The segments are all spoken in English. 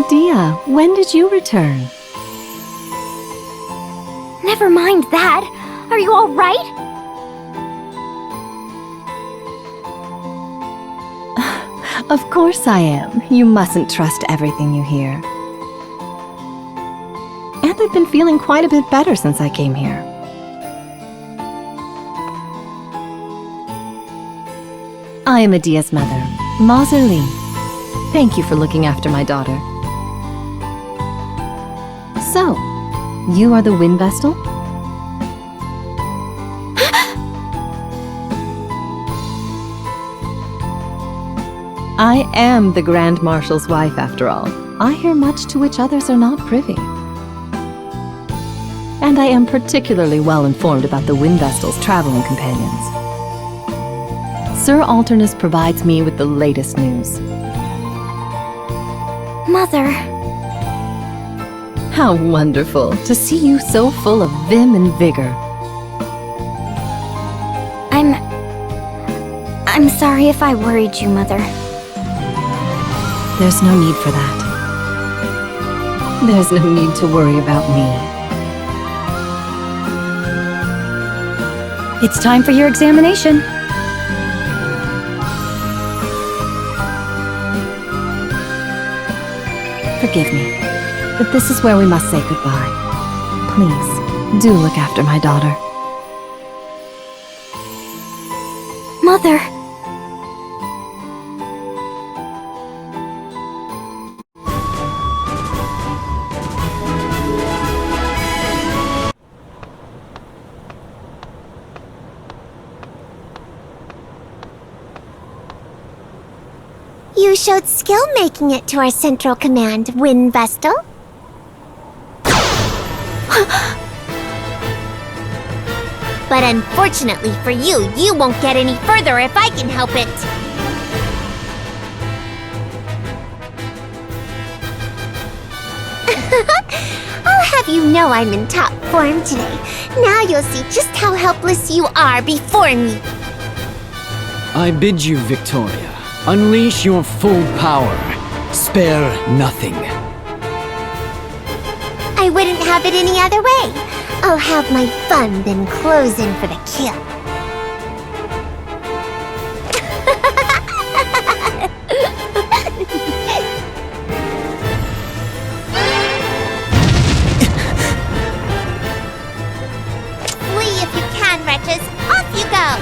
Edea, when did you return? Never mind that. Are you all right? Of course I am. You mustn't trust everything you hear. And I've been feeling quite a bit better since I came here. I am Edea's mother, Mazerli. Thank you for looking after my daughter. So, you are the Wind Vestal? I am the Grand Marshal's wife, after all. I hear much to which others are not privy. And I am particularly well informed about the Wind Vestal's traveling companions. Sir Alternis provides me with the latest news. Mother. How wonderful to see you so full of vim and vigor. I'm sorry if I worried you, Mother. There's no need for that. There's no need to worry about me. It's time for your examination. Forgive me, but this is where we must say goodbye. Please, do look after my daughter. Mother! You showed skill making it to our central command, Wind Vestal. But unfortunately for you, you won't get any further if I can help it. I'll have you know I'm in top form today. Now you'll see just how helpless you are before me. I bid you, Victoria. Unleash your full power. Spare nothing. I wouldn't have it any other way. I'll have my fun, then close in for the kill. Flee if you can, wretches. Off you go.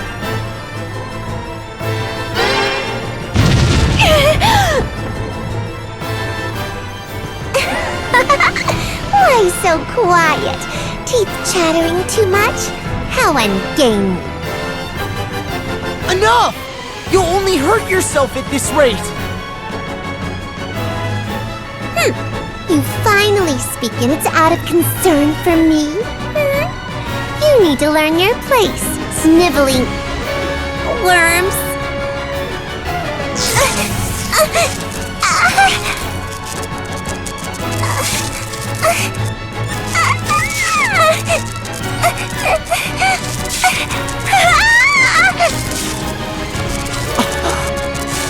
Why so quiet? Teeth chattering too much? How ungainly. Enough! You'll only hurt yourself at this rate! You finally speak and it's out of concern for me? You need to learn your place, sniveling worms.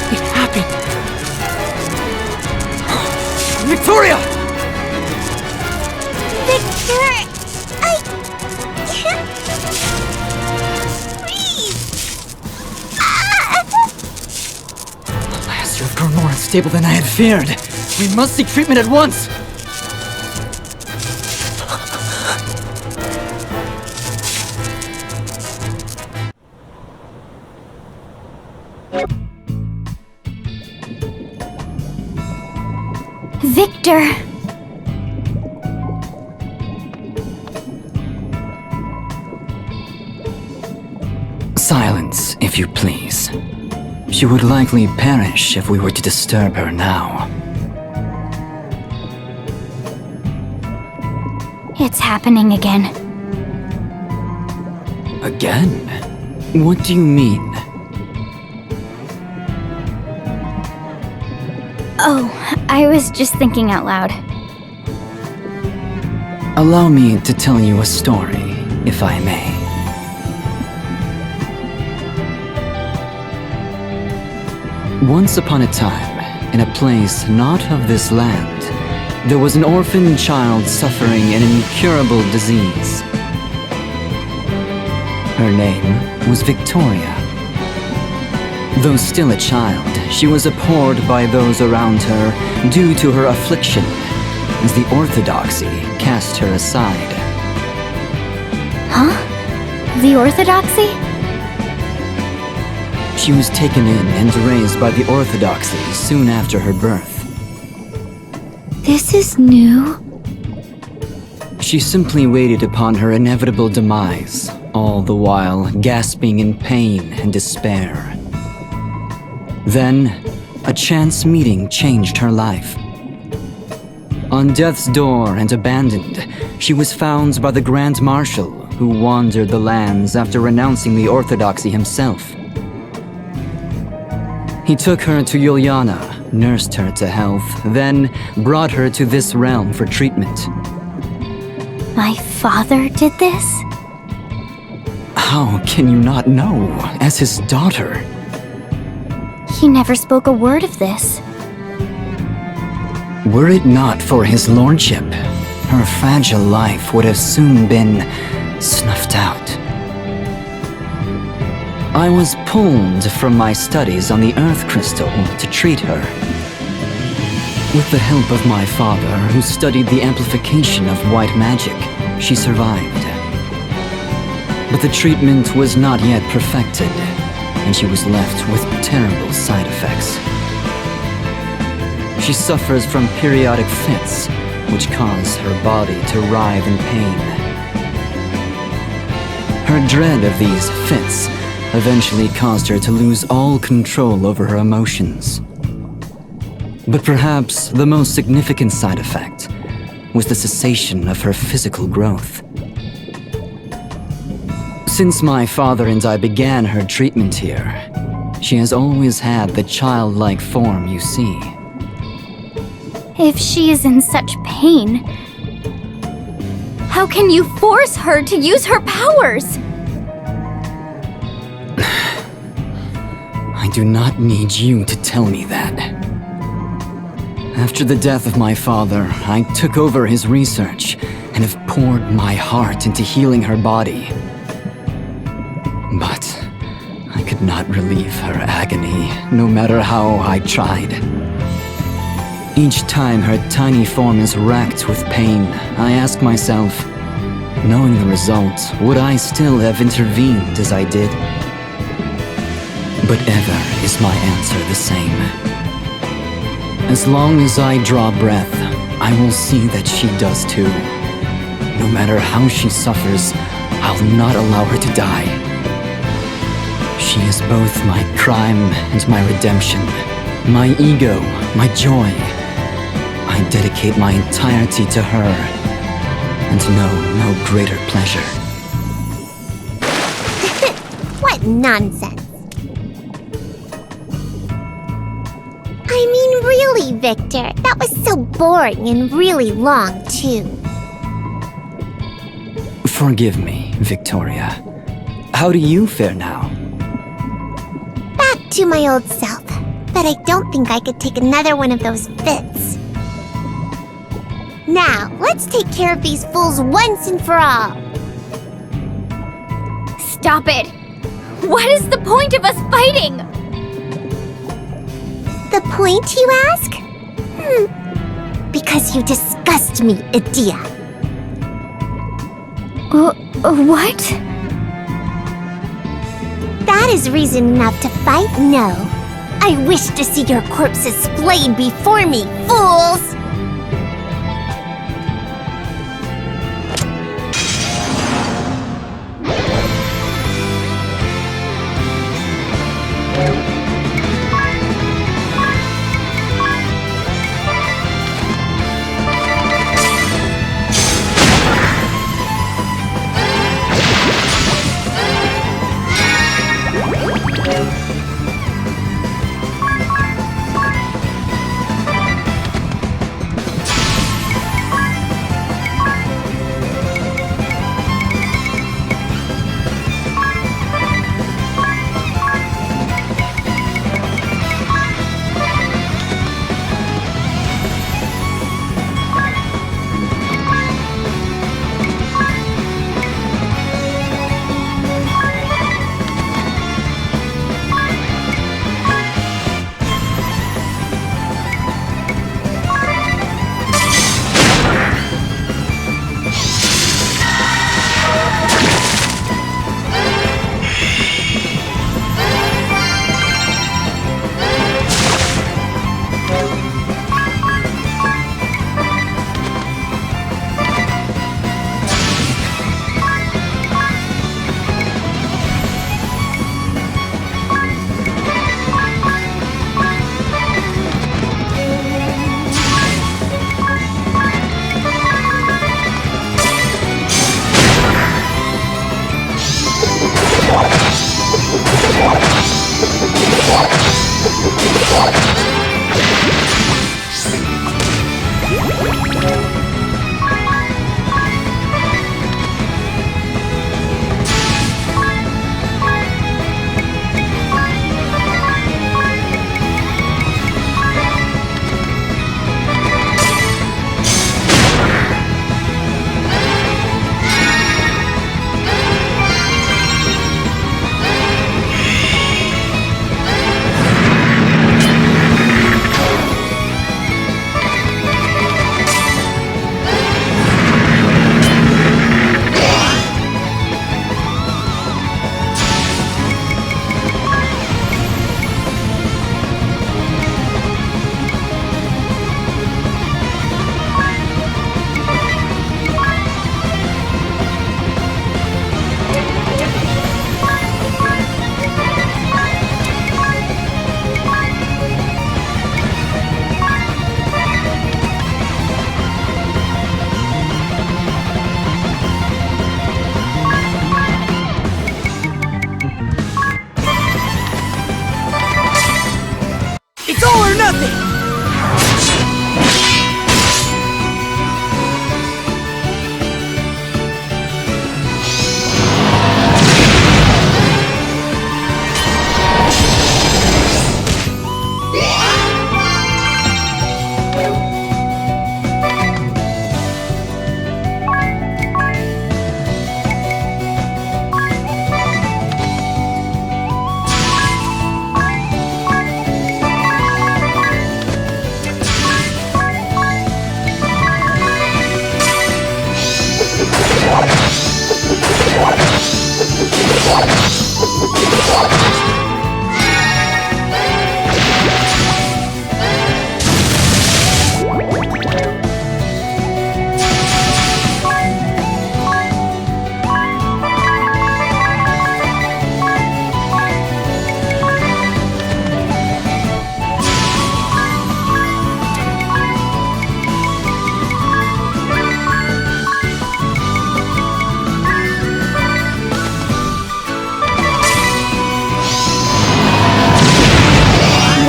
It happened! Victoria! Victor, I can't breathe. Alas, you have grown more unstable than I had feared. We must seek treatment at once! Victor! Silence, if you please. She would likely perish if we were to disturb her now. It's happening again. Again? What do you mean? Oh, I was just thinking out loud. Allow me to tell you a story, if I may. Once upon a time, in a place not of this land, There was an orphan child suffering an incurable disease. Her name was Victoria. Though still a child, she was abhorred by those around her due to her affliction, as the orthodoxy cast her aside. Huh? The Orthodoxy? She was taken in and raised by the orthodoxy soon after her birth. This is new. She simply waited upon her inevitable demise, all the while gasping in pain and despair. Then, a chance meeting changed her life. On death's door and abandoned, she was found by the Grand Marshal, who wandered the lands after renouncing the orthodoxy himself. He took her to Juliana, nursed her to health, then brought her to this realm for treatment. My father did this? How can you not know, as his daughter? He never spoke a word of this. Were it not for his lordship, her fragile life would have soon been snuffed out. I was pulled from my studies on the Earth Crystal to treat her. With the help of my father, who studied the amplification of white magic, she survived. But the treatment was not yet perfected, and she was left with terrible side effects. She suffers from periodic fits, which cause her body to writhe in pain. Her dread of these fits eventually caused her to lose all control over her emotions. But perhaps the most significant side effect was the cessation of her physical growth. Since my father and I began her treatment here, she has always had the childlike form you see. If she is in such pain, how can you force her to use her powers? I do not need you to tell me that. After the death of my father, I took over his research and have poured my heart into healing her body. But I could not relieve her agony, no matter how I tried. Each time her tiny form is racked with pain, I ask myself, knowing the result, would I still have intervened as I did? But ever is my answer the same. As long as I draw breath, I will see that she does too. No matter how she suffers, I'll not allow her to die. She is both my crime and my redemption, my ego, my joy. I dedicate my entirety to her, and know no greater pleasure. What nonsense. I mean, really, Victor, that was so boring and really long, too. Forgive me, Victoria. How do you fare now? Back to my old self, but I don't think I could take another one of those fits. Now, let's take care of these fools once and for all. Stop it! What is the point of us fighting? The point, you ask? Because you disgust me, Edea. What? That is reason enough to fight, no. I wish to see your corpses splayed before me, fools!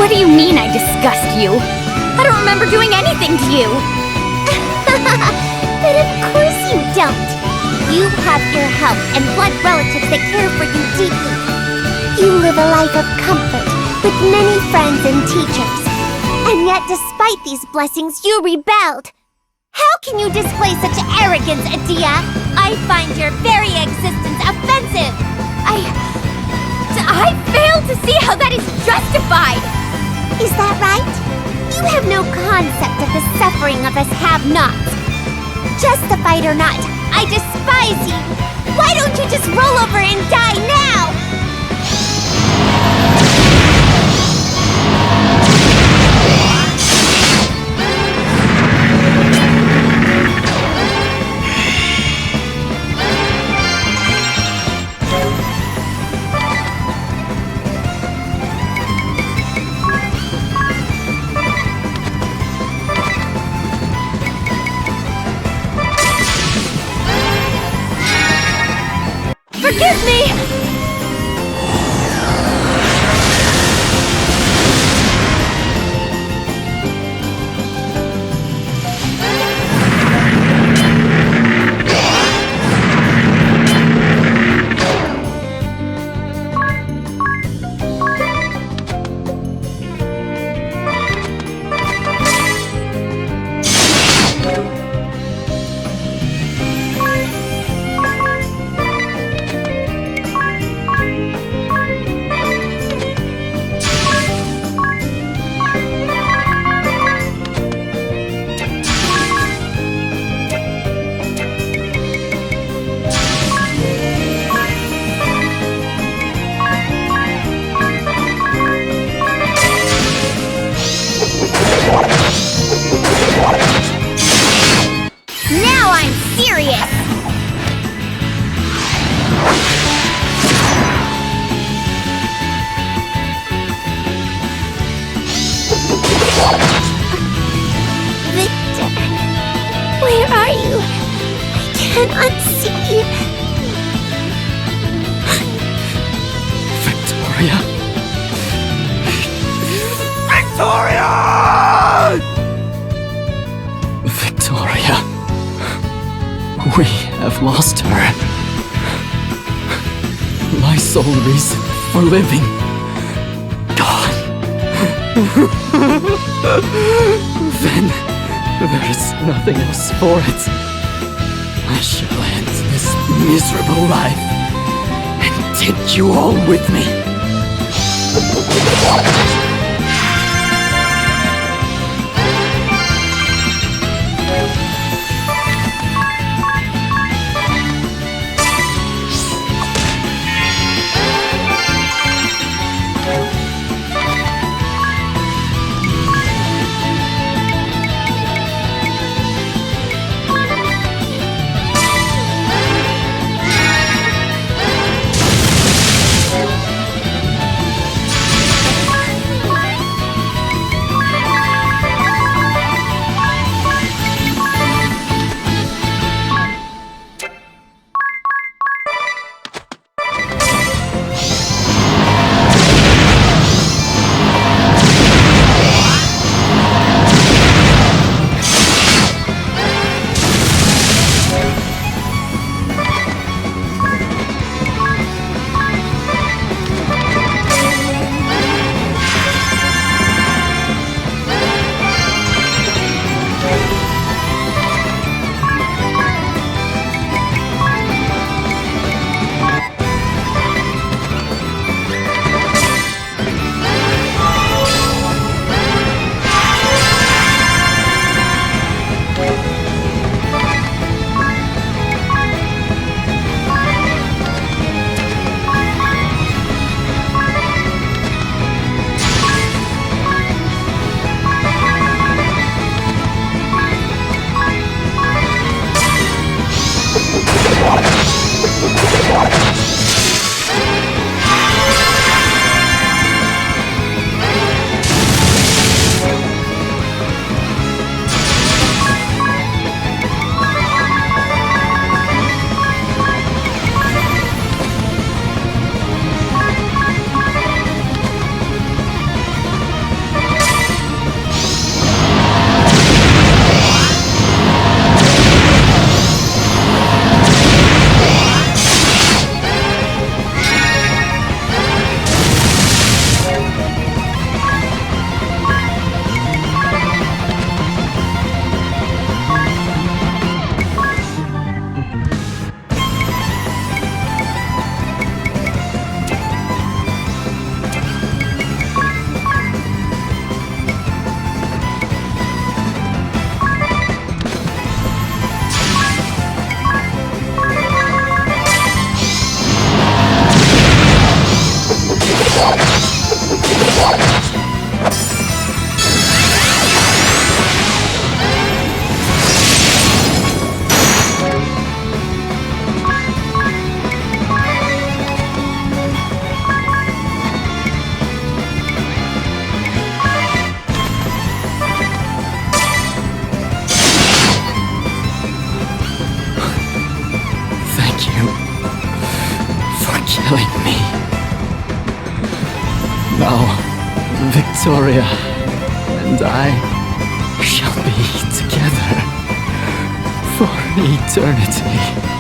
What do you mean I disgust you? I don't remember doing anything to you. But of course you don't. You have your help and blood relatives that care for you deeply. You live a life of comfort with many friends and teachers. And yet, despite these blessings, you rebelled. How can you display such arrogance, Edea? I find your very existence offensive. I fail to see how that is justified. Is that right? You have no concept of the suffering of us have-nots. Justified or not, I despise you. Why don't you just roll over and die now? Forgive me! Now I'm serious! Victor, where are you? I cannot see. Victoria? Victoria! We have lost her. My sole reason for living. Gone. Then there is nothing else for it. I shall end this miserable life and take you all with me. Now, Victoria and I shall be together for eternity.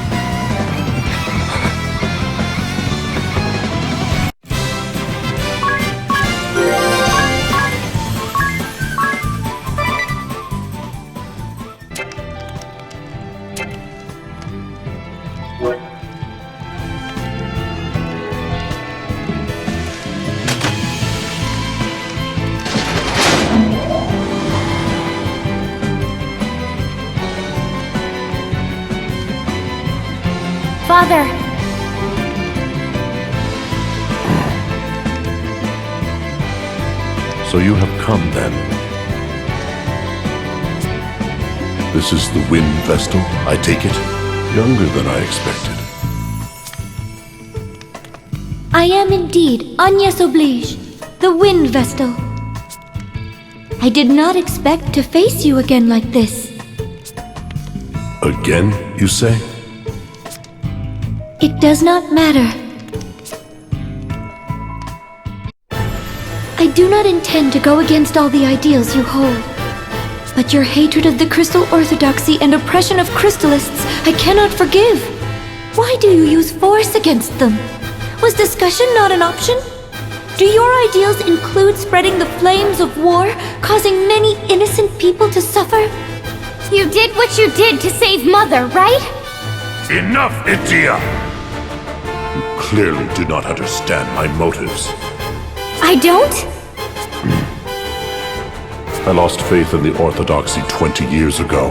Father! So you have come then. This is the Wind Vestal, I take it? Younger than I expected. I am indeed Agnes Oblige, the Wind Vestal. I did not expect to face you again like this. Again, you say? It does not matter. I do not intend to go against all the ideals you hold. But your hatred of the Crystal Orthodoxy and oppression of Crystallists I cannot forgive. Why do you use force against them? Was discussion not an option? Do your ideals include spreading the flames of war, causing many innocent people to suffer? You did what you did to save Mother, right? Enough, Edea! You clearly do not understand my motives. I don't? I lost faith in the Orthodoxy 20 years ago.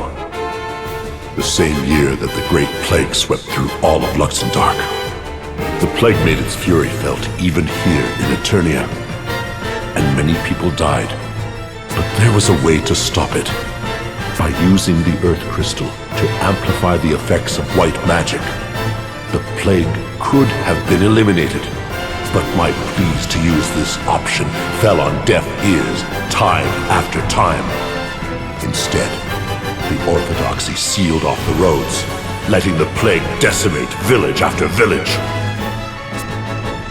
The same year that the Great Plague swept through all of Luxembourg. The plague made its fury felt even here in Eternia. And many people died. But there was a way to stop it. By using the Earth Crystal to amplify the effects of white magic. The plague could have been eliminated. But my pleas to use this option fell on deaf ears time after time. Instead, the Orthodoxy sealed off the roads, letting the plague decimate village after village.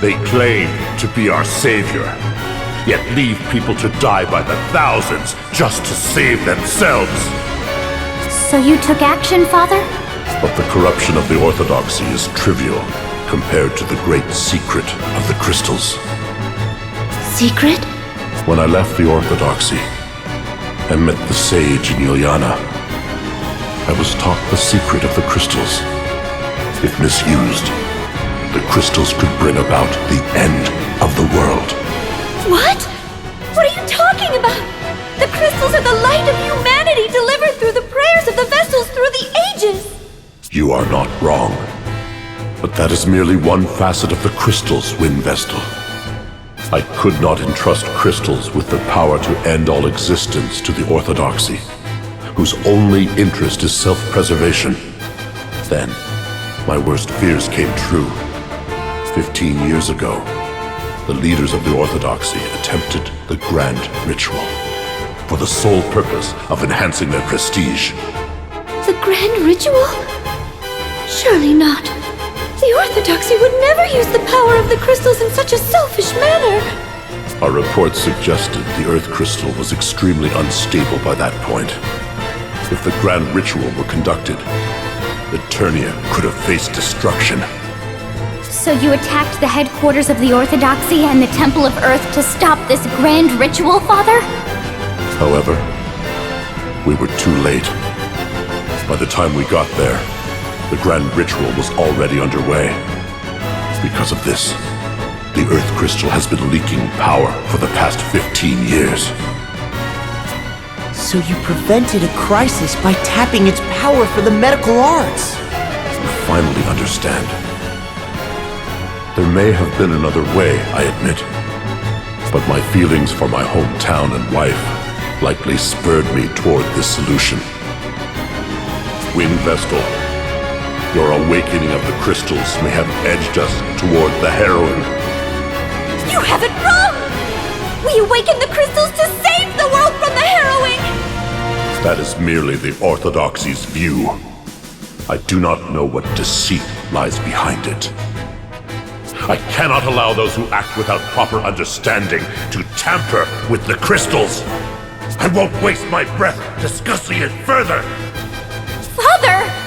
They claim to be our savior, yet leave people to die by the thousands just to save themselves. So you took action, Father? But the corruption of the Orthodoxy is trivial compared to the great secret of the crystals. Secret? When I left the Orthodoxy and met the sage in Ilyana, I was taught the secret of the crystals. If misused, the crystals could bring about the end of the world. What? What are you talking about? The crystals are the light of humanity delivered through the prayers of the Vestals through the ages! You are not wrong. But that is merely one facet of the crystals, Wind Vestal. I could not entrust crystals with the power to end all existence to the Orthodoxy, whose only interest is self-preservation. Then, my worst fears came true. 15 years ago, the leaders of the Orthodoxy attempted the Grand Ritual for the sole purpose of enhancing their prestige. The Grand Ritual? Surely not. The Orthodoxy would never use the power of the crystals in such a selfish manner. Our reports suggested the Earth Crystal was extremely unstable by that point. If the Grand Ritual were conducted, Eternia could have faced destruction. So you attacked the headquarters of the Orthodoxy and the Temple of Earth to stop this Grand Ritual, Father? However, we were too late. By the time we got there, the Grand Ritual was already underway. Because of this, the Earth Crystal has been leaking power for the past 15 years. So you prevented a crisis by tapping its power for the medical arts. You finally understand. There may have been another way, I admit. But my feelings for my hometown and wife likely spurred me toward this solution. Wind Vestal, your awakening of the crystals may have edged us toward the heroine. You have it wrong! We awakened the crystals to save the world from the harrowing! That is merely the Orthodoxy's view. I do not know what deceit lies behind it. I cannot allow those who act without proper understanding to tamper with the crystals. I won't waste my breath discussing it further. Father!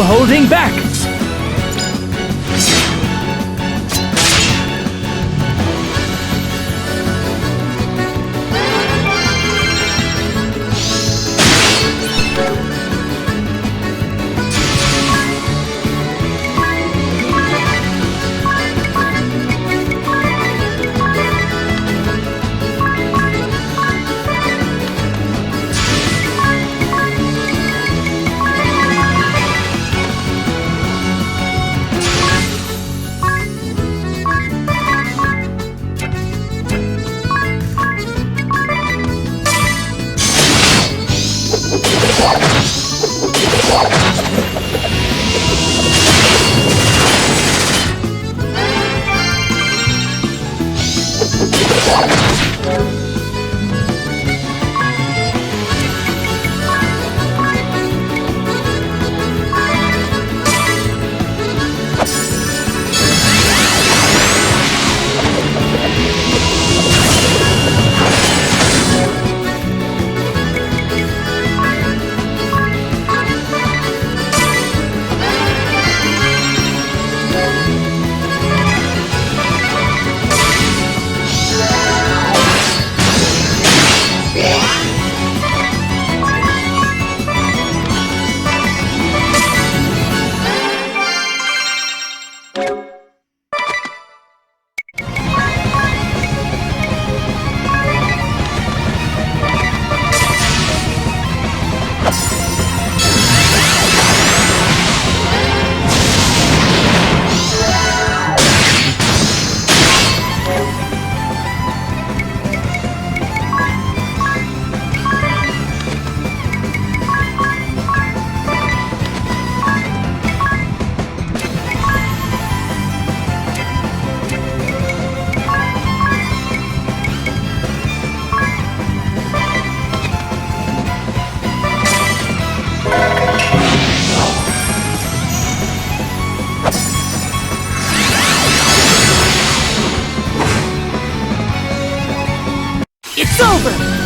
holding back! It's over!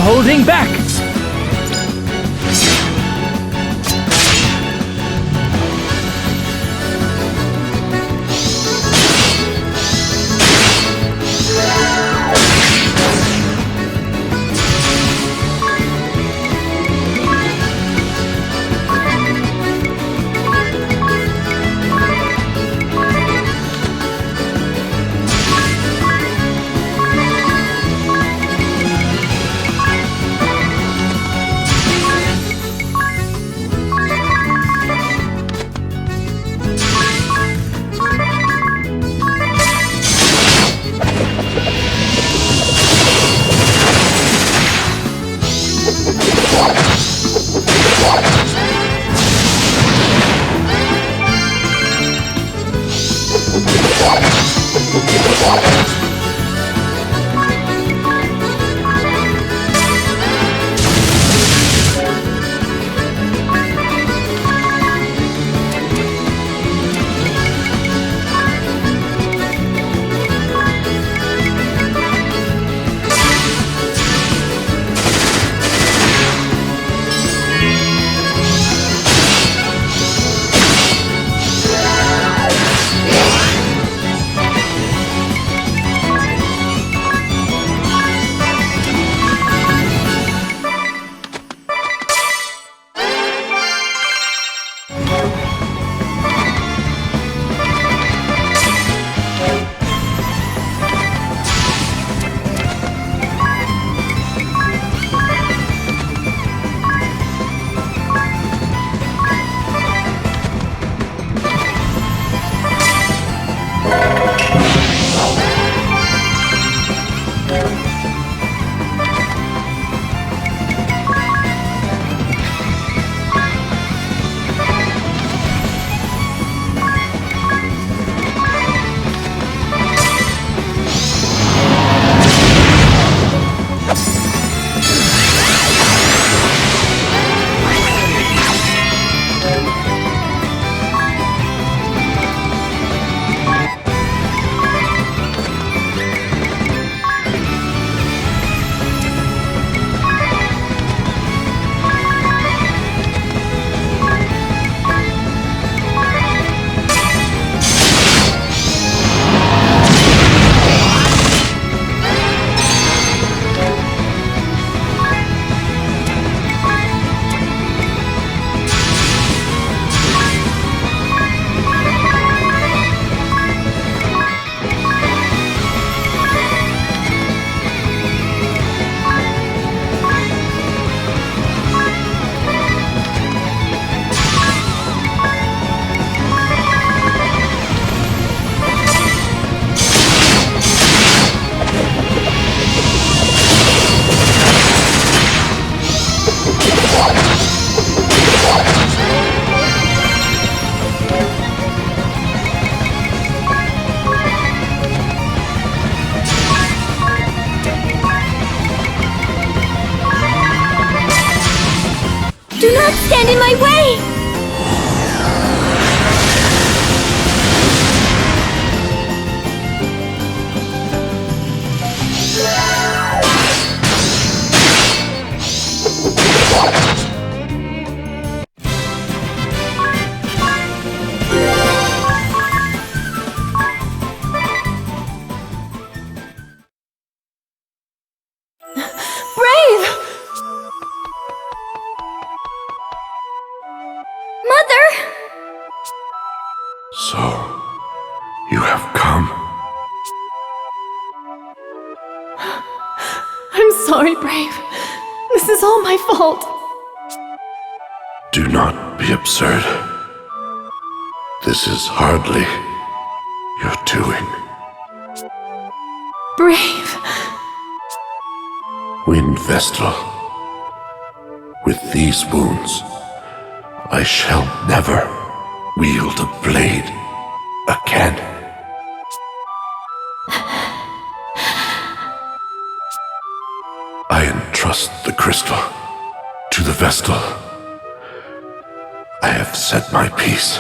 holding back! Do not stand in my way! Braev! Mother! So, you have come. I'm sorry, Braev. This is all my fault. Do not be absurd. This is hardly your doing. Braev! Wind Vestal, with these wounds, I shall never wield a blade again. I entrust the crystal to the Vestal. I have said my piece.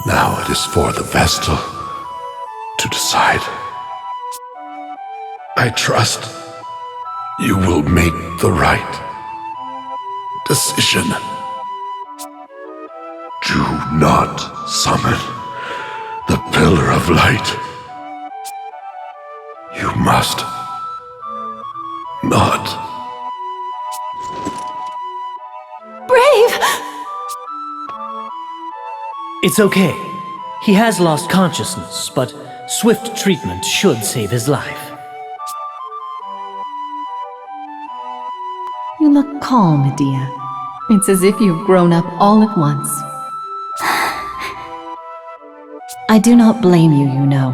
Now it is for the Vestal to decide. I trust You will make the right decision. Do not summon the Pillar of Light. You must not. Braev! It's okay. He has lost consciousness, but swift treatment should save his life. You look calm, Edea. It's as if you've grown up all at once. I do not blame you, you know.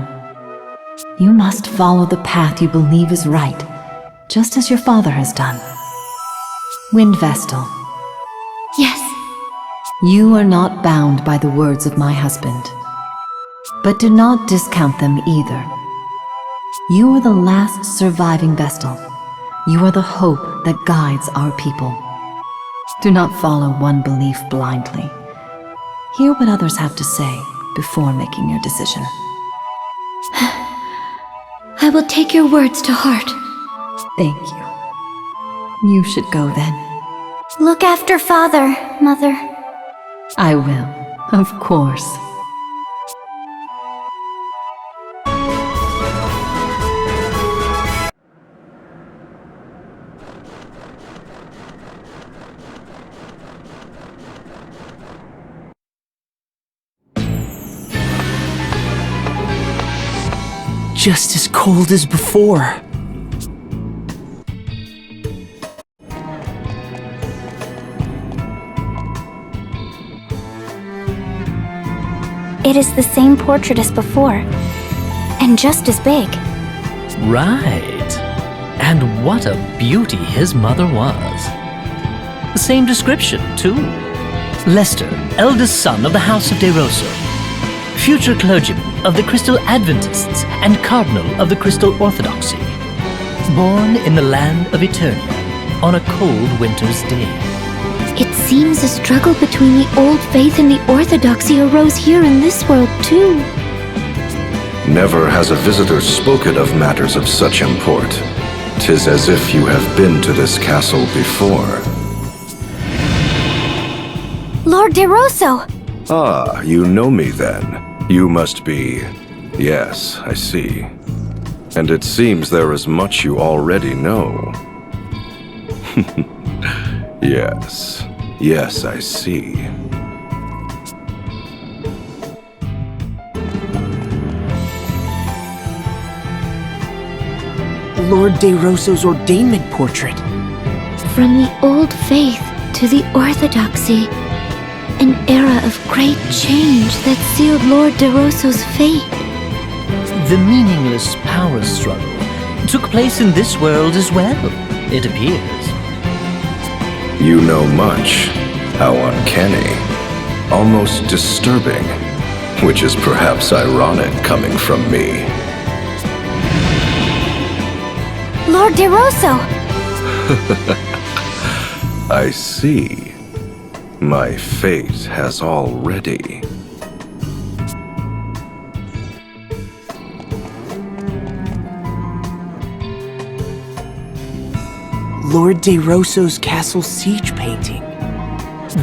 You must follow the path you believe is right, just as your father has done. Wind Vestal, Yes. you are not bound by the words of my husband. But do not discount them either. You are the last surviving Vestal. You are the hope that guides our people. Do not follow one belief blindly. Hear what others have to say before making your decision. I will take your words to heart. Thank you. You should go then. Look after Father, Mother. I will, of course. Just as cold as before. It is the same portrait as before, and just as big. Right. And what a beauty his mother was. Same description, too. Lester, eldest son of the House of De Rosso. Future clergyman of the Crystal Adventists and cardinal of the Crystal Orthodoxy. Born in the land of Eternia on a cold winter's day. It seems a struggle between the old faith and the orthodoxy arose here in this world, too. Never has a visitor spoken of matters of such import. 'Tis as if you have been to this castle before. Lord De Rosso! Ah, you know me then. You must be... Yes, I see. And it seems there is much you already know. Yes, I see. Lord De Rosso's ordainment portrait. From the old faith to the orthodoxy. An era of great change that sealed Lord De Rosso's fate. The meaningless power struggle took place in this world as well, it appears. You know much. How uncanny. Almost disturbing. Which is perhaps ironic coming from me. Lord De Rosso! I see. My fate has already... Lord De Rosso's castle siege painting.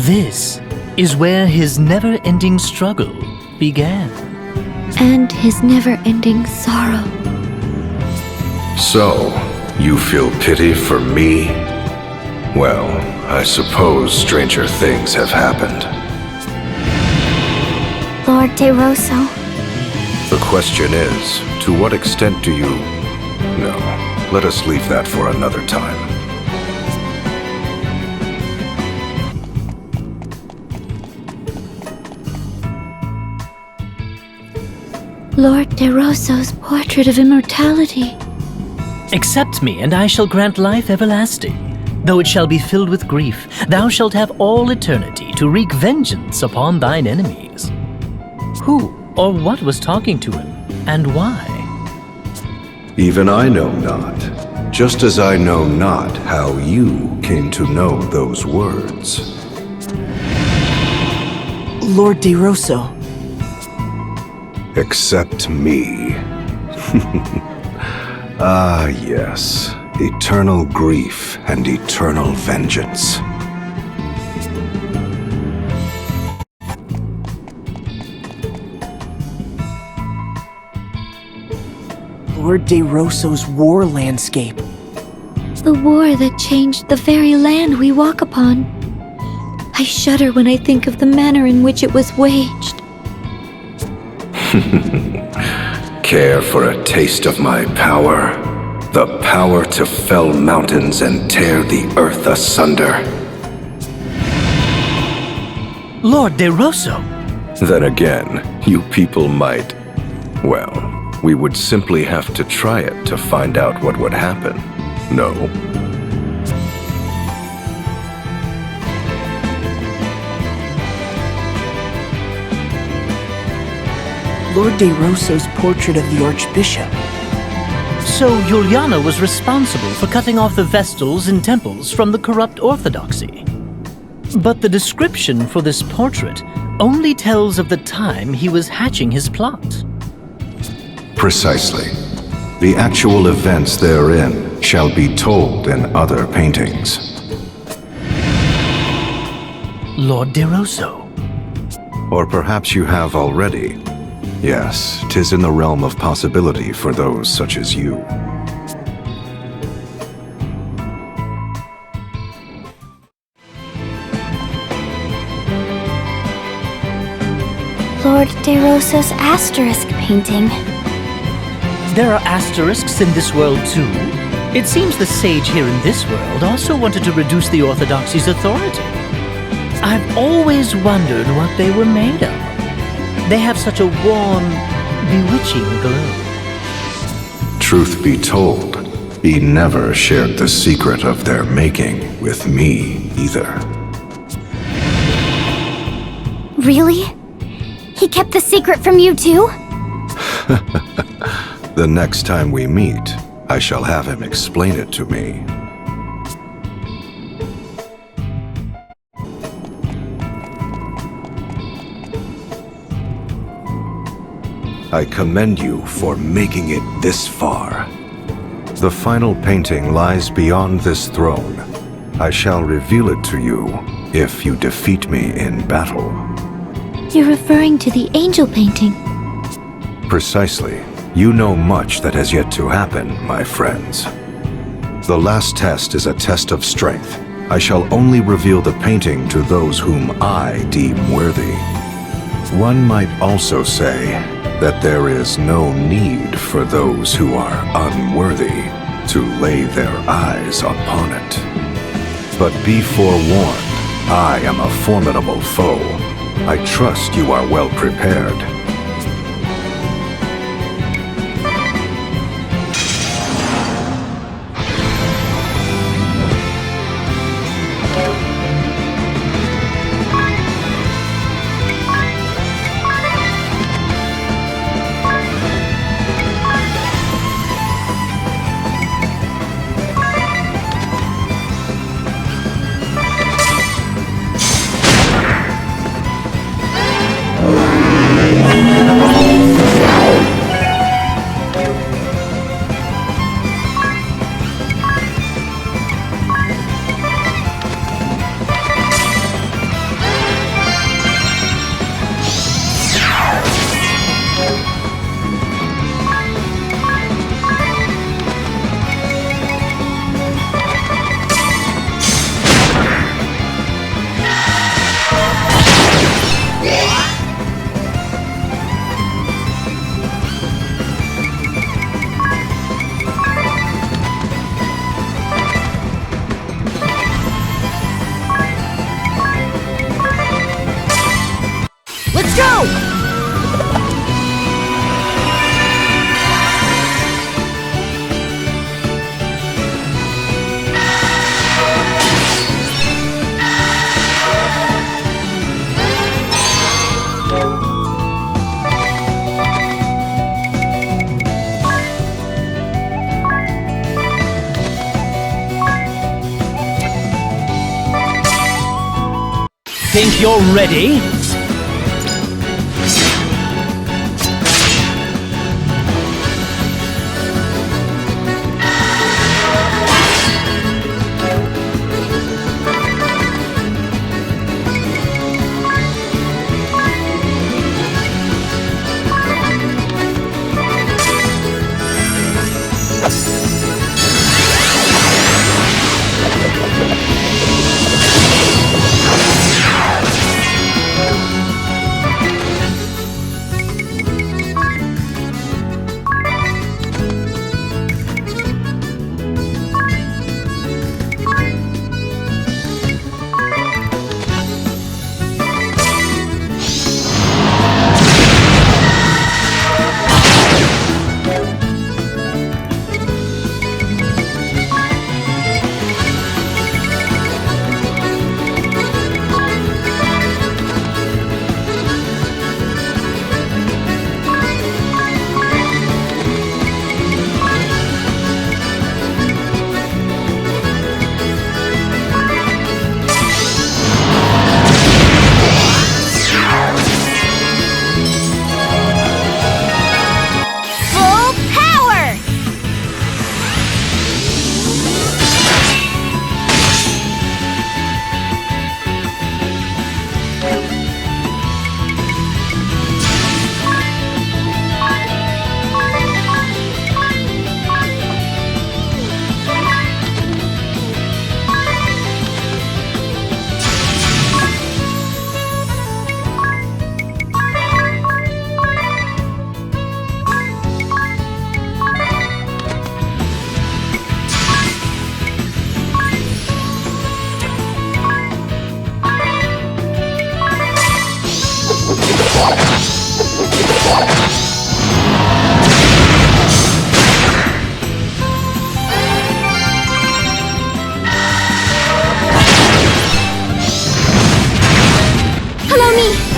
This is where his never-ending struggle began. And his never-ending sorrow. So, you feel pity for me? Well, I suppose stranger things have happened. Lord De Rosso. The question is, to what extent do you... No, let us leave that for another time. Lord De Rosso's portrait of immortality. Accept me, and I shall grant life everlasting. Though it shall be filled with grief, thou shalt have all eternity to wreak vengeance upon thine enemies. Who or what was talking to him, and why? Even I know not, just as I know not how you came to know those words. Lord De Rosso. Except me. Ah, yes. eternal grief and eternal vengeance. Lord De Rosso's war landscape. The war that changed the very land we walk upon. I shudder when I think of the manner in which it was waged. Care for a taste of my power? The power to fell mountains and tear the earth asunder. Lord De Rosso! Then again, you people might... Well, we would simply have to try it to find out what would happen. No? Lord De Rosso's portrait of the Archbishop. So Juliana was responsible for cutting off the Vestals and temples from the corrupt orthodoxy. But the description for this portrait only tells of the time he was hatching his plot. Precisely. The actual events therein shall be told in other paintings. Lord De Rosso. Or perhaps you have already. Yes, 'tis in the realm of possibility for those such as you. Lord De Rosso's asterisk painting. There are asterisks in this world too. It seems the sage here in this world also wanted to reduce the orthodoxy's authority. I've always wondered what they were made of. They have such a warm, bewitching glow. Truth be told, he never shared the secret of their making with me either. Really? He kept the secret from you too? The next time we meet, I shall have him explain it to me. I commend you for making it this far. The final painting lies beyond this throne. I shall reveal it to you if you defeat me in battle. You're referring to the angel painting. Precisely. You know much that has yet to happen, my friends. The last test is a test of strength. I shall only reveal the painting to those whom I deem worthy. One might also say that there is no need for those who are unworthy to lay their eyes upon it. But be forewarned, I am a formidable foe. I trust you are well prepared. Think you're ready? Allow me!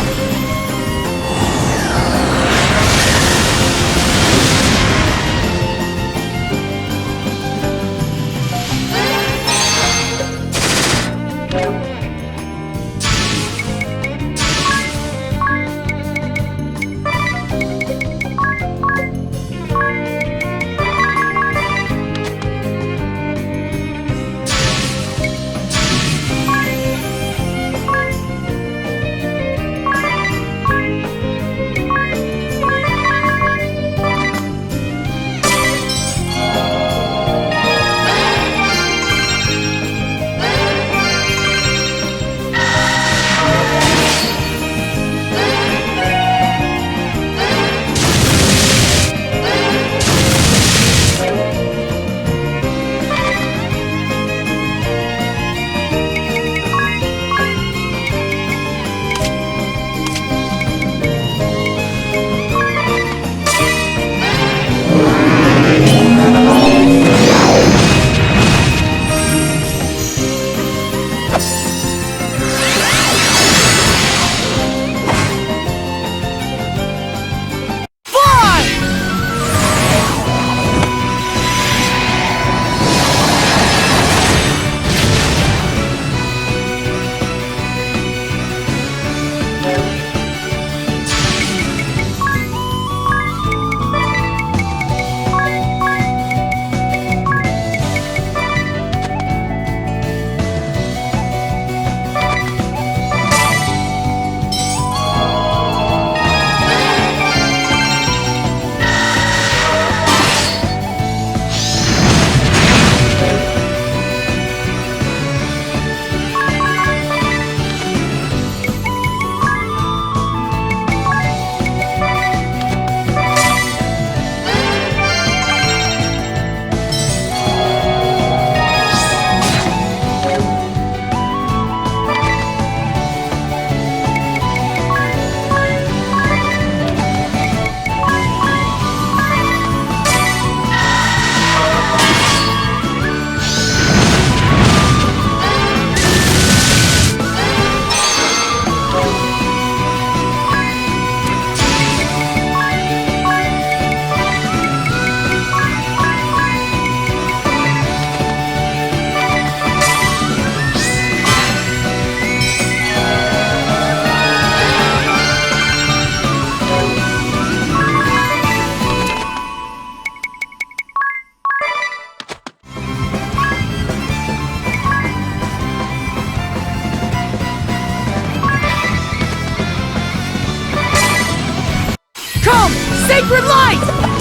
Sacred light!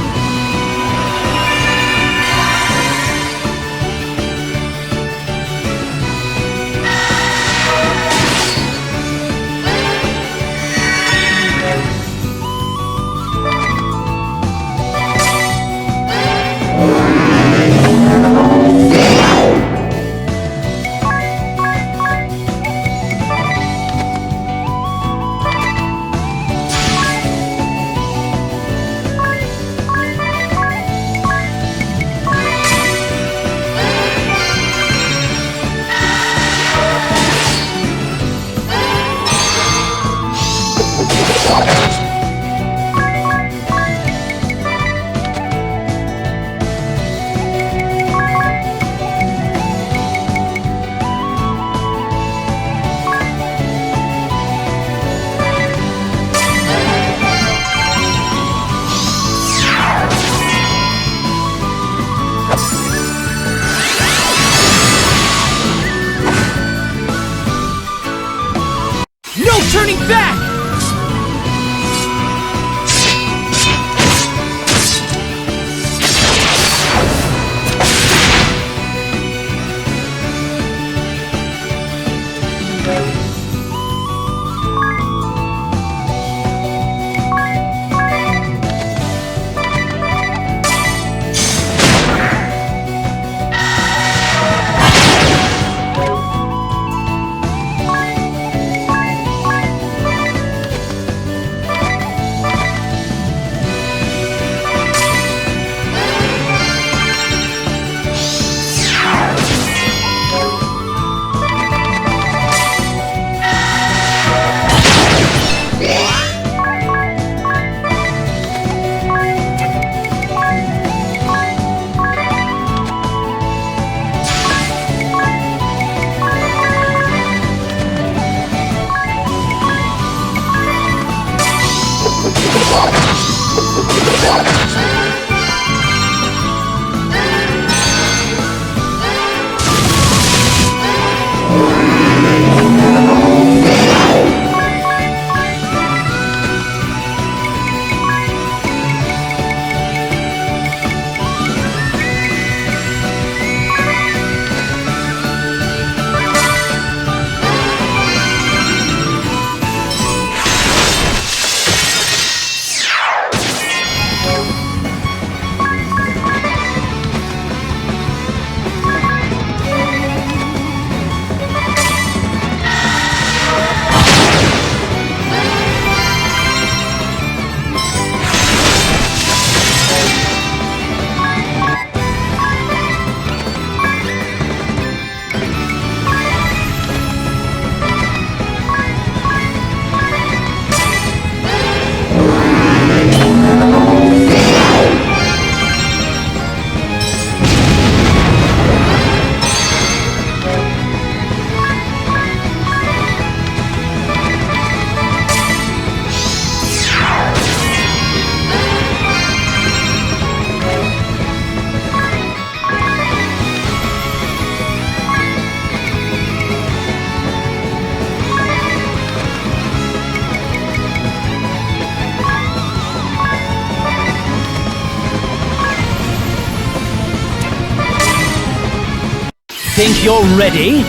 think you're ready?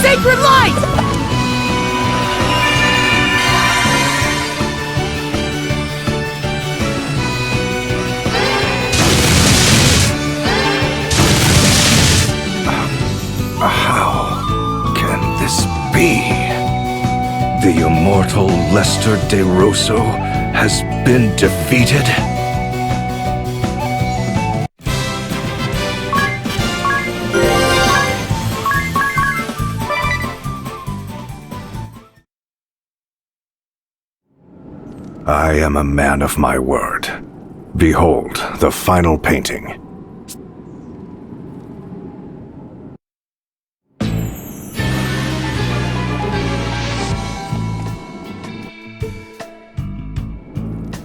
Sacred light! How can this be? The immortal Lester de Rosso has been defeated? I am a man of my word. Behold the final painting.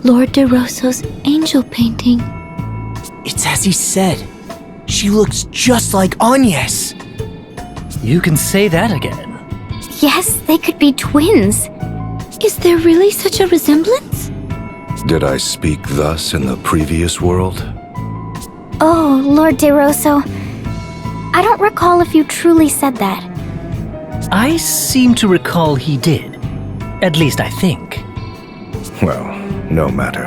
Lord de Rosso's angel painting. It's as he said. She looks just like Agnes. You can say that again. Yes, they could be twins. Is there really such a resemblance? Did I speak thus in the previous world? Oh, Lord de Rosso. I don't recall if you truly said that. I seem to recall he did. At least I think. Well, no matter.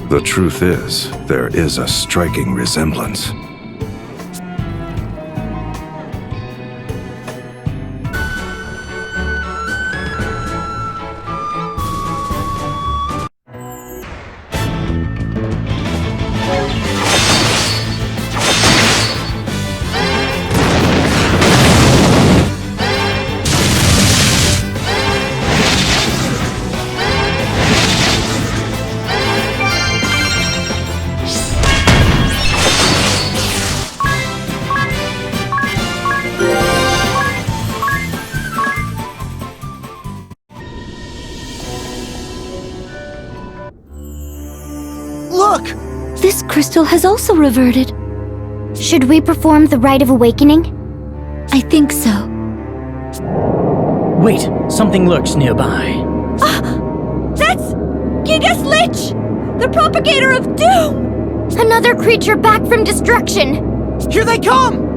The truth is, there is a striking resemblance. Look! This crystal has also reverted. Should we perform the Rite of Awakening? I think so. Wait, something lurks nearby. That's Gigas Lich! The propagator of doom! Another creature back from destruction! Here they come!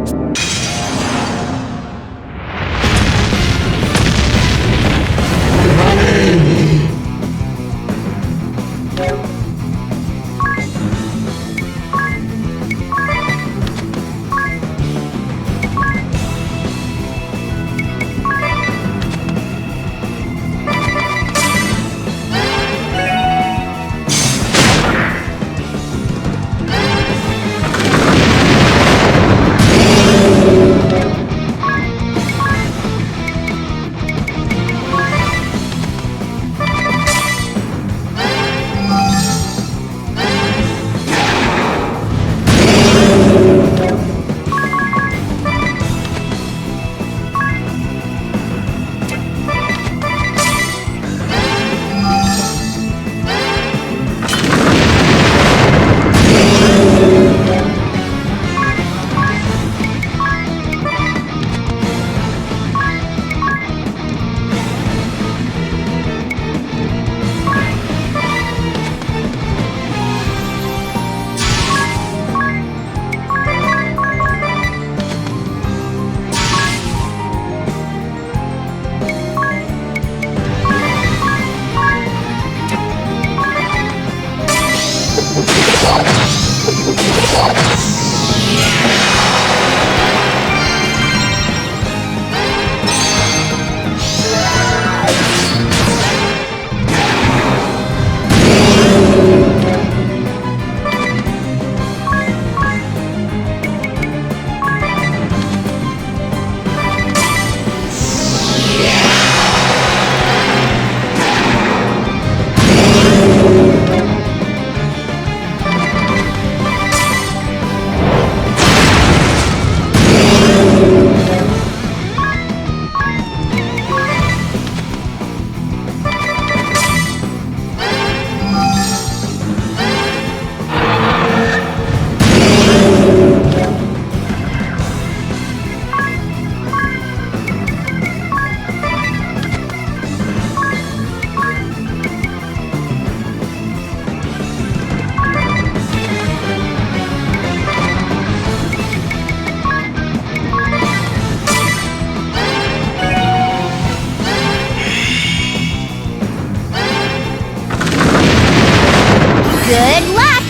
Good luck!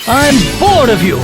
I'm bored of you!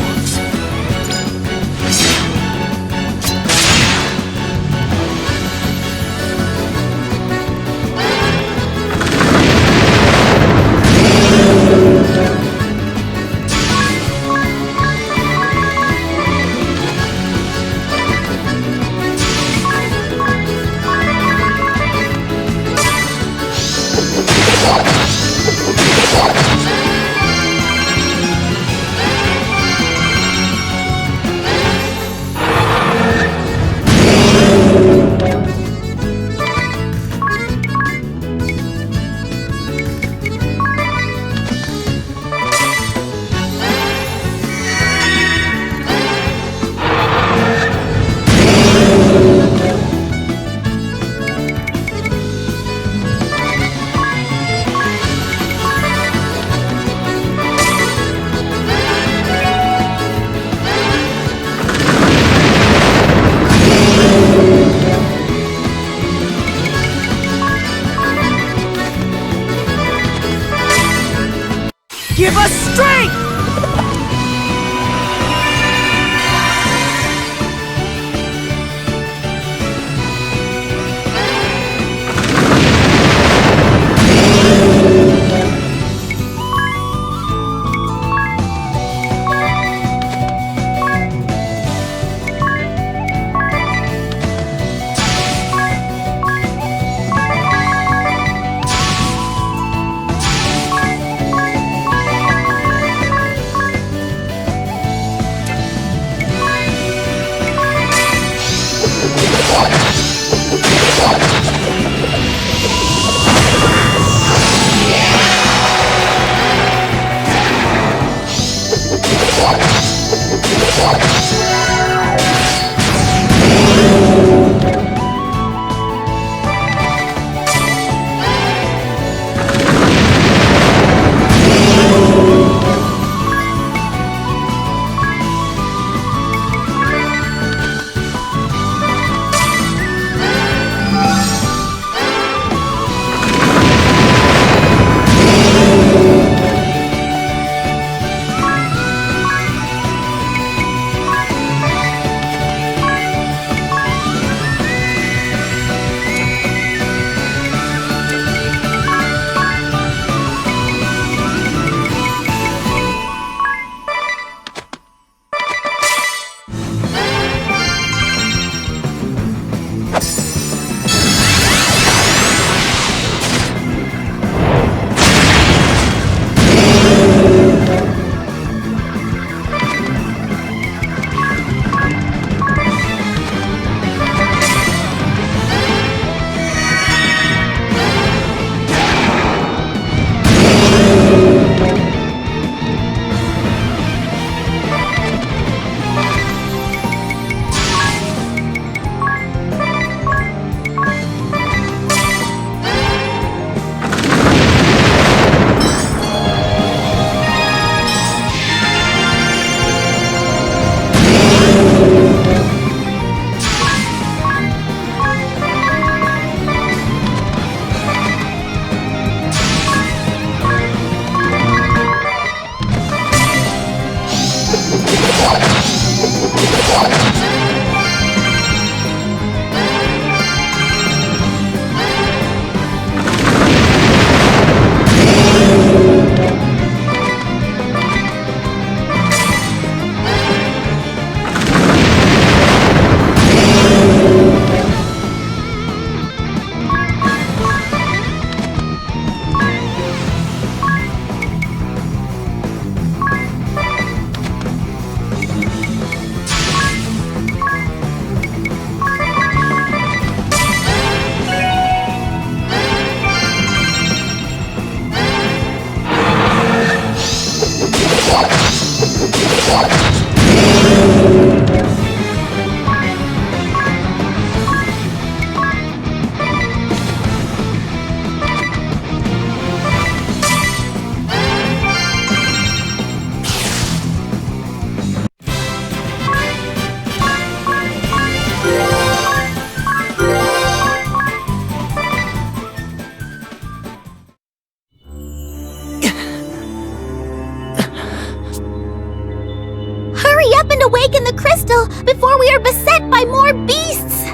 crystal before we are beset by more beasts!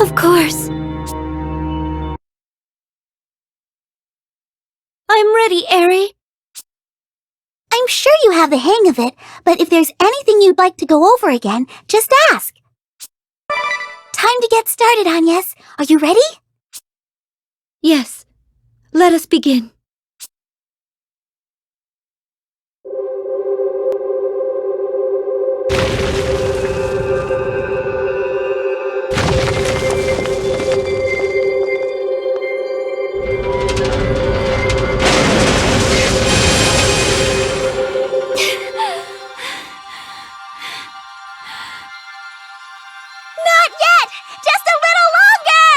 Of course. I'm ready, Eri. I'm sure you have the hang of it, but if there's anything you'd like to go over again, just ask. Time to get started, Agnes. Are you ready? Yes. Let us begin. Not yet! Just a little longer!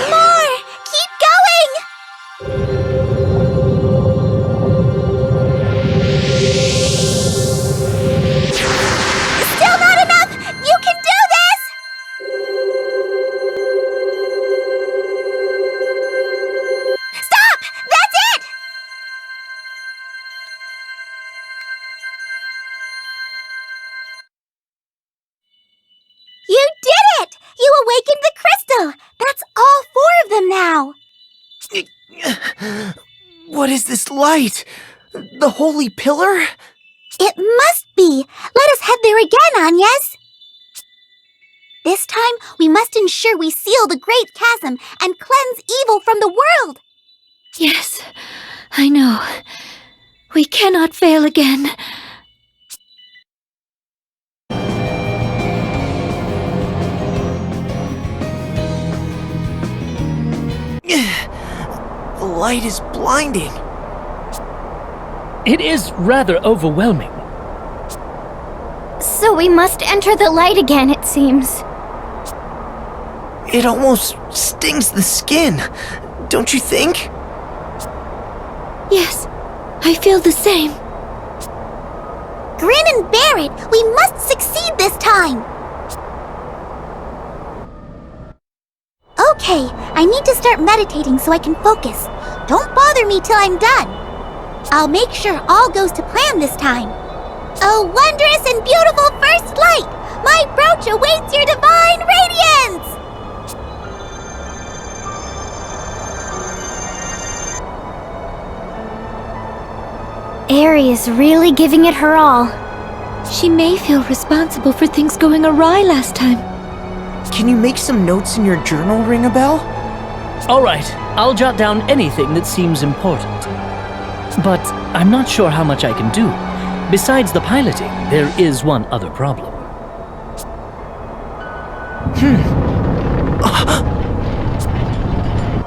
More! Keep going! Still not enough! You can do this! Stop! That's it! You did it! You awakened the crystal! That's all 4 of them now! What is this light? The holy pillar? It must be! Let us head there again, Agnes! This time, we must ensure we seal the great chasm and cleanse evil from the world! Yes, I know. We cannot fail again. The light is blinding. It is rather overwhelming. So we must enter the light again, it seems. It almost stings the skin, don't you think? Yes, I feel the same. Grin and bear it! We must succeed this time! Okay, I need to start meditating so I can focus. Don't bother me till I'm done. I'll make sure all goes to plan this time. Oh, wondrous and beautiful first light! My brooch awaits your divine radiance! Eri is really giving it her all. She may feel responsible for things going awry last time. Can you make some notes in your journal, Ringabel? All right, I'll jot down anything that seems important. But I'm not sure how much I can do. Besides the piloting, there is one other problem.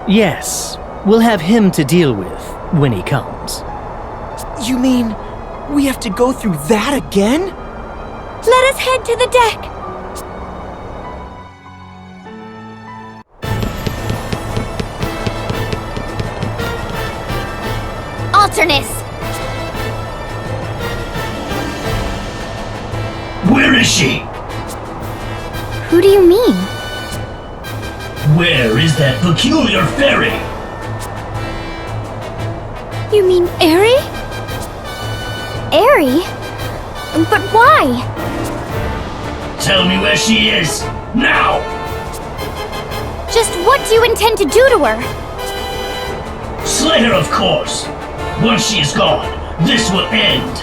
Yes, we'll have him to deal with when he comes. You mean we have to go through that again? Let us head to the deck. Alternis! Where is she? Who do you mean? Where is that peculiar fairy? You mean Eri? Eri? But why? Tell me where she is, now! Just what do you intend to do to her? Slay her, of course! Once she is gone, this will end!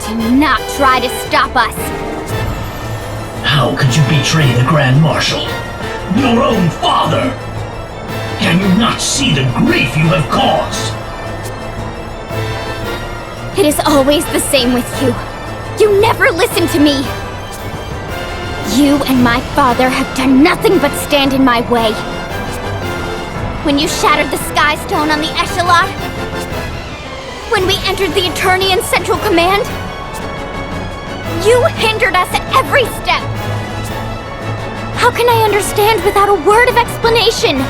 Do not try to stop us! How could you betray the Grand Marshal? Your own father! Can you not see the grief you have caused? It is always the same with you. You never listen to me! You and my father have done nothing but stand in my way. When you shattered the Sky Stone on the Echelon, when we entered the Eternian Central Command, you hindered us at every step. How can I understand without a word of explanation?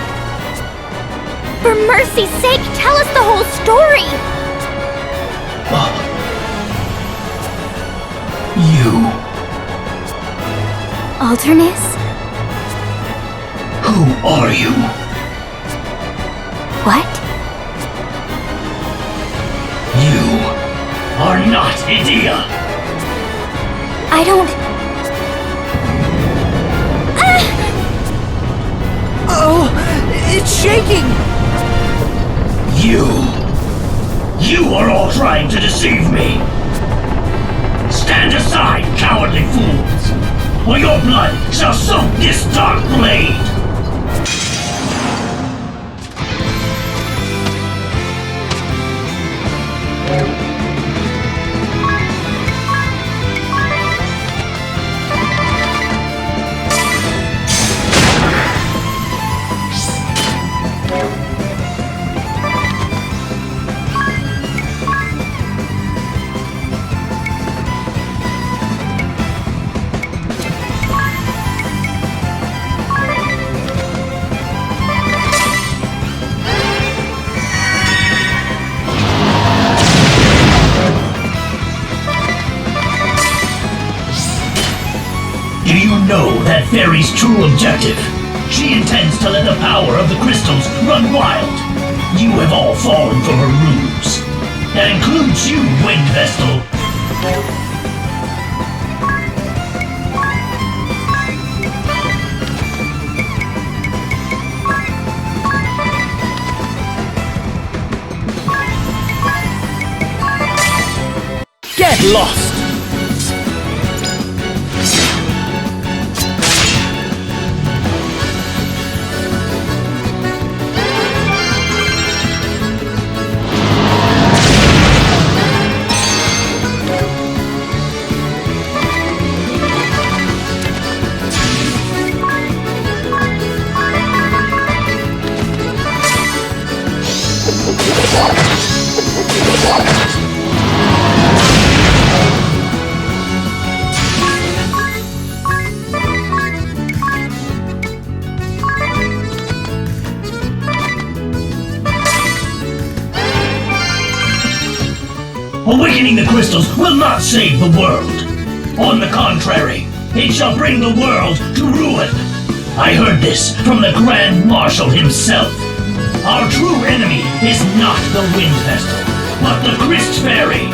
For mercy's sake, tell us the whole story! You... Alternis? Who are you? What? You are not Edea. I don't... Oh, it's shaking! You are all trying to deceive me. Stand aside, cowardly fools, or your blood shall soak this dark blade. Do you know that Fairy's true objective? She intends to let the power of the crystals run wild. You have all fallen for her ruse. That includes you, Wind Vestal. Get lost! Awakening the crystals will not save the world. On the contrary, it shall bring the world to ruin. I heard this from the Grand Marshal himself. Our true enemy is not the Wind Vestal, but the Crystal Fairy.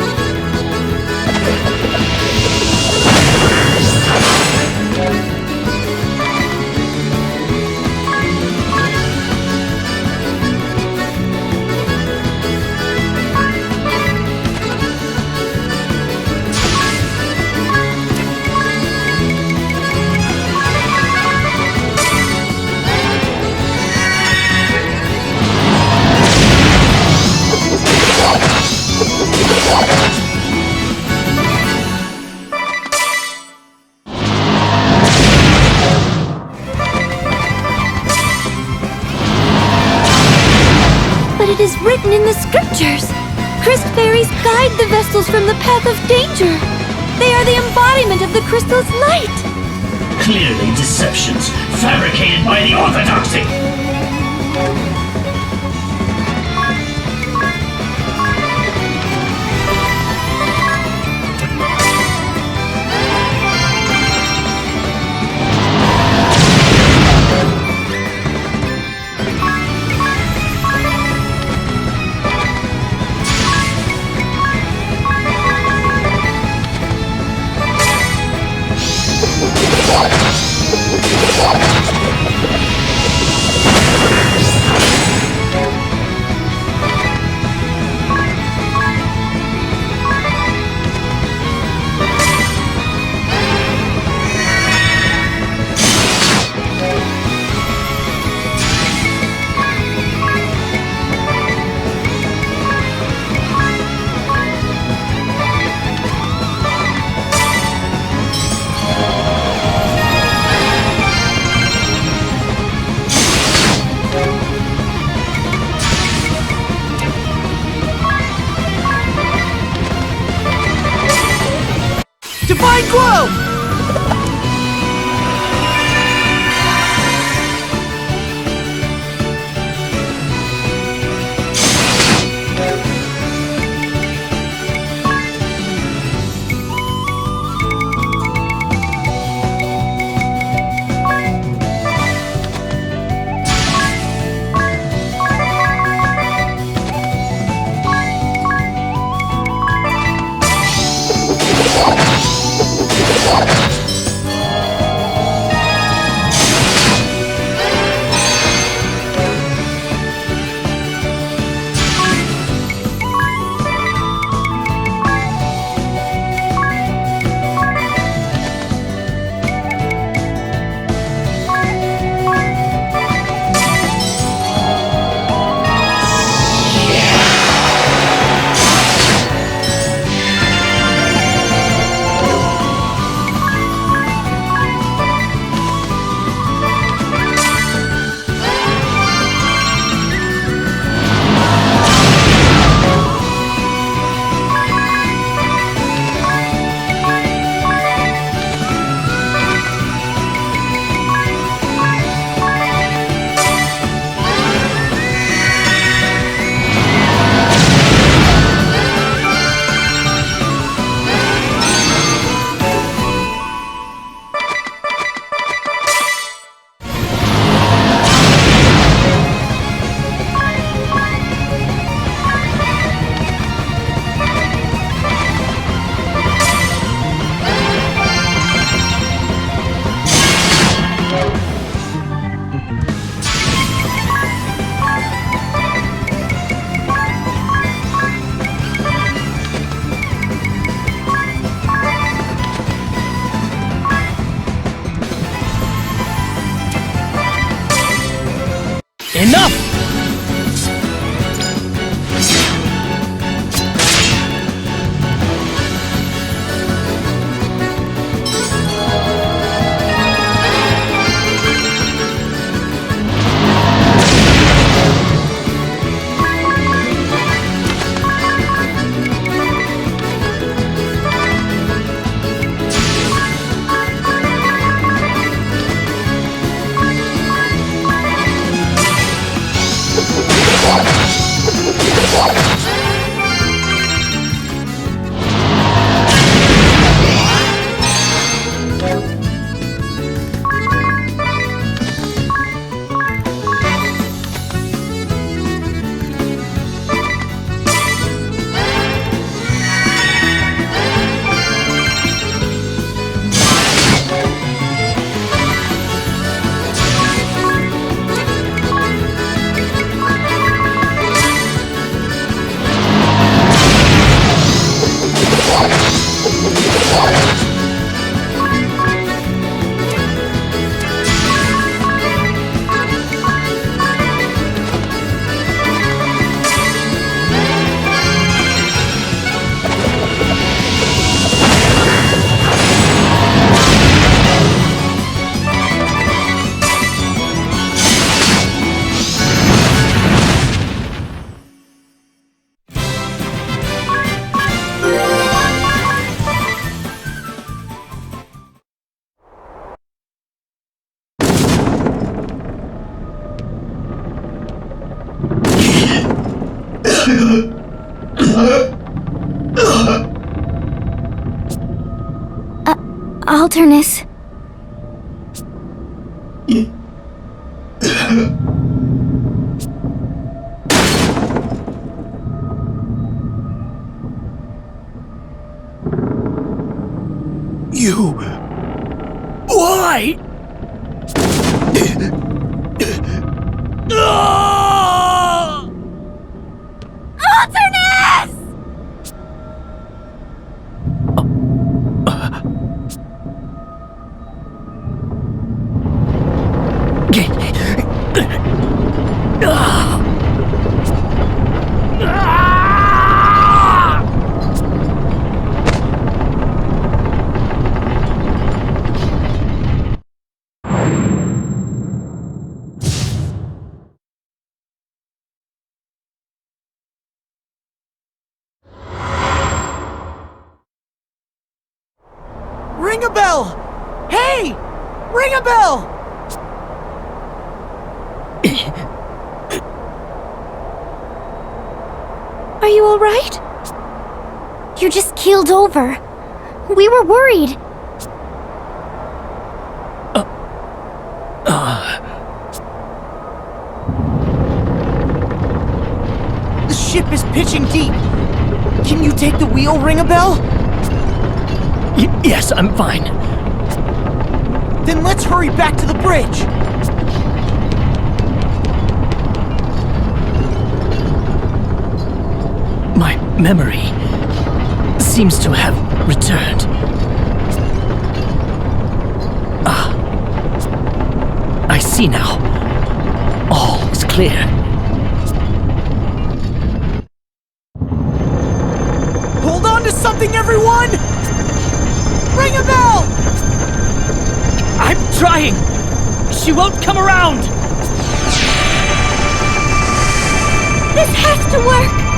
It is written in the scriptures. Crystal fairies guide the Vestals from the path of danger. They are the embodiment of the crystal's light. Clearly deceptions fabricated by the Orthodoxy. Divine Glow! Alternis. You... Why? Alternis! Ringabel! Hey! Ringabel! Are you alright? You just keeled over. We were worried. The ship is pitching deep. Can you take the wheel, Ringabel? Yes, I'm fine. Then let's hurry back to the bridge. My memory seems to have returned. I see now. All is clear. Hold on to something, everyone! Ringabel! I'm trying! She won't come around! This has to work!